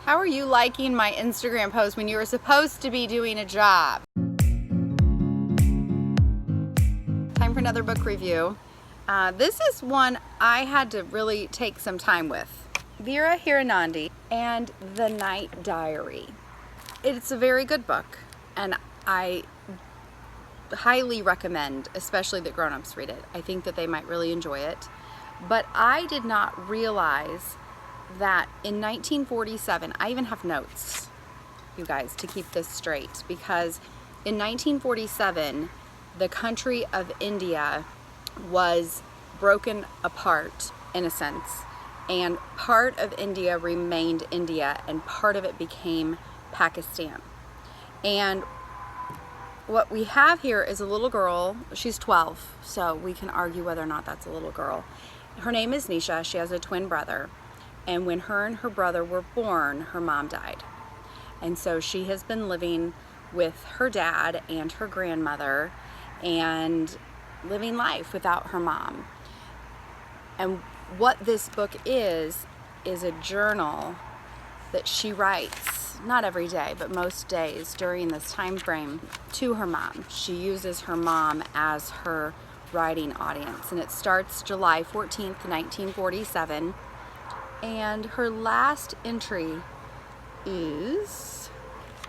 How are you liking my Instagram post when you were supposed to be doing a job? Time for another book review. This is one I had to really take some time with. Veera Hiranandi and The Night Diary. It's a very good book, and I highly recommend, especially that grown-ups read it. I think that they might really enjoy it. But I did not realize that in 1947, I even have notes, you guys, to keep this straight, because in 1947, the country of India was broken apart, in a sense, and part of India remained India, and part of it became Pakistan. And what we have here is a little girl. She's 12, so we can argue whether or not that's a little girl. Her name is Nisha. She has a twin brother. And when her and her brother were born, her mom died. And so she has been living with her dad and her grandmother and living life without her mom. And what this book is a journal that she writes, not every day, but most days during this time frame, to her mom. She uses her mom as her writing audience. And it starts July 14th, 1947. And her last entry is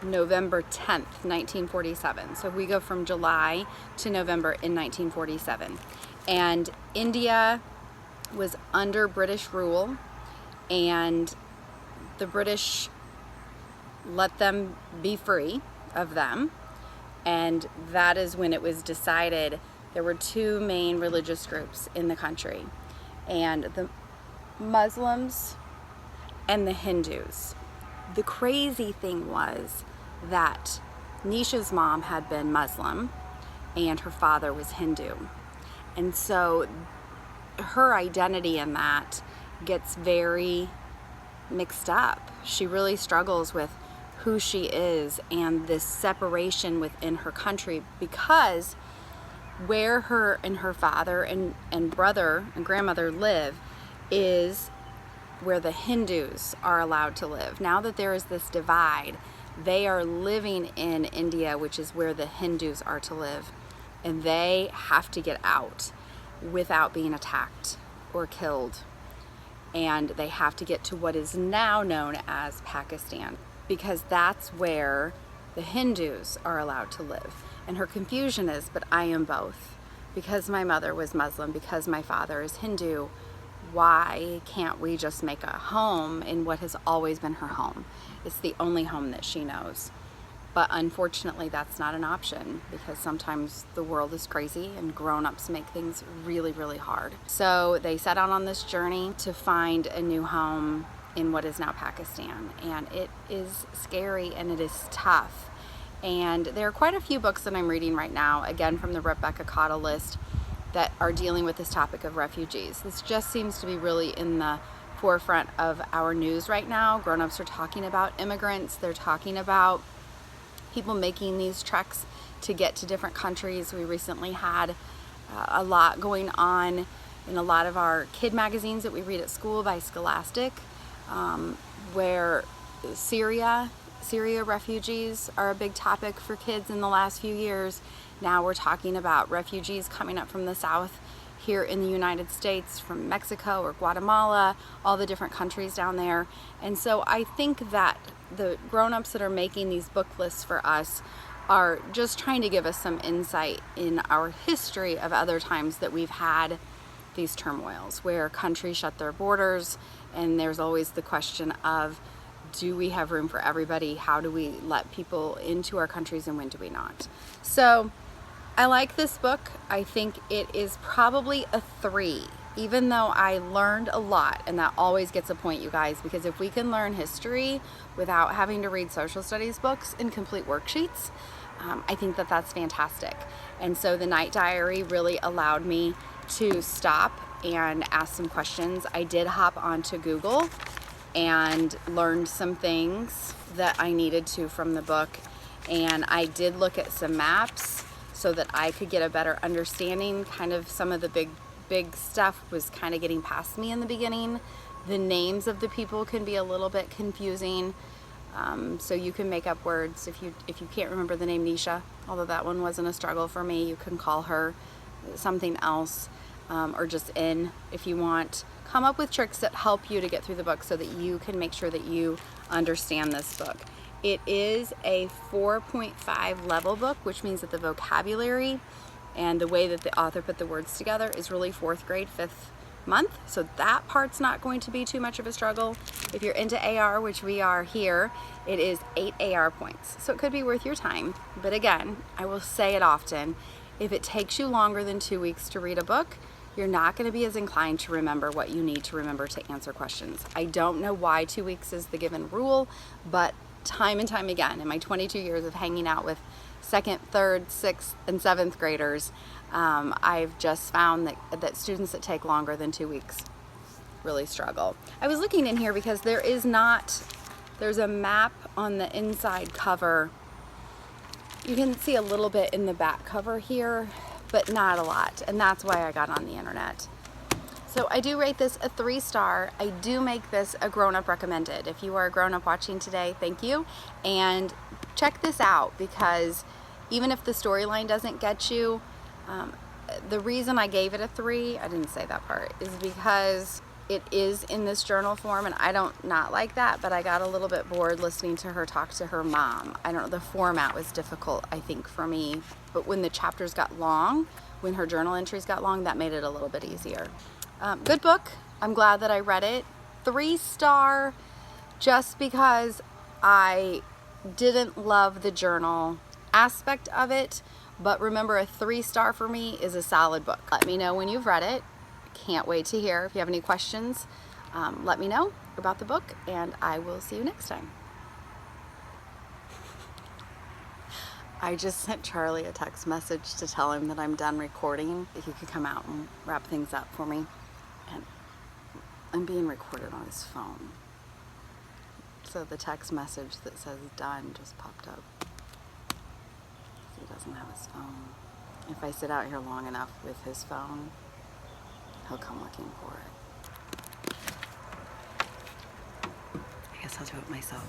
November 10th, 1947. So we go from July to November in 1947. And India was under British rule, and the British let them be free of them. And that is when it was decided there were two main religious groups in the country, and the Muslims and the Hindus. The crazy thing was that Nisha's mom had been Muslim and her father was Hindu. And so her identity in that gets very mixed up. She really struggles with who she is and this separation within her country, because where her and her father and brother and grandmother live is where the Hindus are allowed to live. Now that there is this divide, they are living in India, which is where the Hindus are to live, and they have to get out without being attacked or killed. And they have to get to what is now known as Pakistan, because that's where the Hindus are allowed to live. And her confusion is, but I am both. Because my mother was Muslim, because my father is Hindu, why can't we just make a home in what has always been her home? It's the only home that she knows. But unfortunately, that's not an option, because sometimes the world is crazy and grown-ups make things really, really hard. So they set out on this journey to find a new home in what is now Pakistan. And it is scary and it is tough. And there are quite a few books that I'm reading right now, again from the Rebecca Cotta list, that are dealing with this topic of refugees. This just seems to be really in the forefront of our news right now. Grown-ups are talking about immigrants. They're talking about people making these treks to get to different countries. We recently had a lot going on in a lot of our kid magazines that we read at school by Scholastic, where Syria refugees are a big topic for kids in the last few years. Now we're talking about refugees coming up from the south here in the United States, from Mexico or Guatemala, all the different countries down there. And so I think that the grown-ups that are making these book lists for us are just trying to give us some insight in our history of other times that we've had these turmoils where countries shut their borders, and there's always the question of, do we have room for everybody? How do we let people into our countries, and when do we not? So I like this book. I think it is probably a 3, even though I learned a lot, and that always gets a point, you guys, because if we can learn history without having to read social studies books and complete worksheets, I think that that's fantastic. And so The Night Diary really allowed me to stop and ask some questions. I did hop onto Google and learned some things that I needed to from the book, and I did look at some maps so that I could get a better understanding. Kind of some of the big stuff was kind of getting past me in the beginning, The names of the people can be a little bit confusing. So you can make up words. If you can't remember the name Nisha, although that one wasn't a struggle for me, you can call her something else, or just N if you want. Come up with tricks that help you to get through the book so that you can make sure that you understand this book. It is a 4.5 level book, which means that the vocabulary and the way that the author put the words together is really 4th grade, 5th month. So that part's not going to be too much of a struggle. If you're into AR, which we are here, it is 8 AR points. So it could be worth your time. But again, I will say it often, if it takes you longer than 2 weeks to read a book, you're not going to be as inclined to remember what you need to remember to answer questions. I don't know why 2 weeks is the given rule, but time and time again, in my 22 years of hanging out with 2nd, 3rd, 6th, and 7th graders, I've just found that students that take longer than 2 weeks really struggle. I was looking in here because there's a map on the inside cover. You can see a little bit in the back cover here, but not a lot, and that's why I got on the internet. So I do rate this a 3-star. I do make this a grown-up recommended. If you are a grown-up watching today, thank you, and check this out, because even if the storyline doesn't get you, the reason I gave it a 3, I didn't say that part, is because it is in this journal form, and I don't not like that, but I got a little bit bored listening to her talk to her mom. I don't know, the format was difficult, I think, for me, but when the chapters got long, when her journal entries got long, that made it a little bit easier. Good book. I'm glad that I read it. 3-star, just because I didn't love the journal aspect of it, but remember, a 3-star for me is a solid book. Let me know when you've read it. Can't wait to hear. If you have any questions, let me know about the book, and I will see you next time. I just sent Charlie a text message to tell him that I'm done recording, if he could come out and wrap things up for me. And I'm being recorded on his phone. So the text message that says done just popped up. He doesn't have his phone. If I sit out here long enough with his phone, he'll come looking for it. I guess I'll do it myself.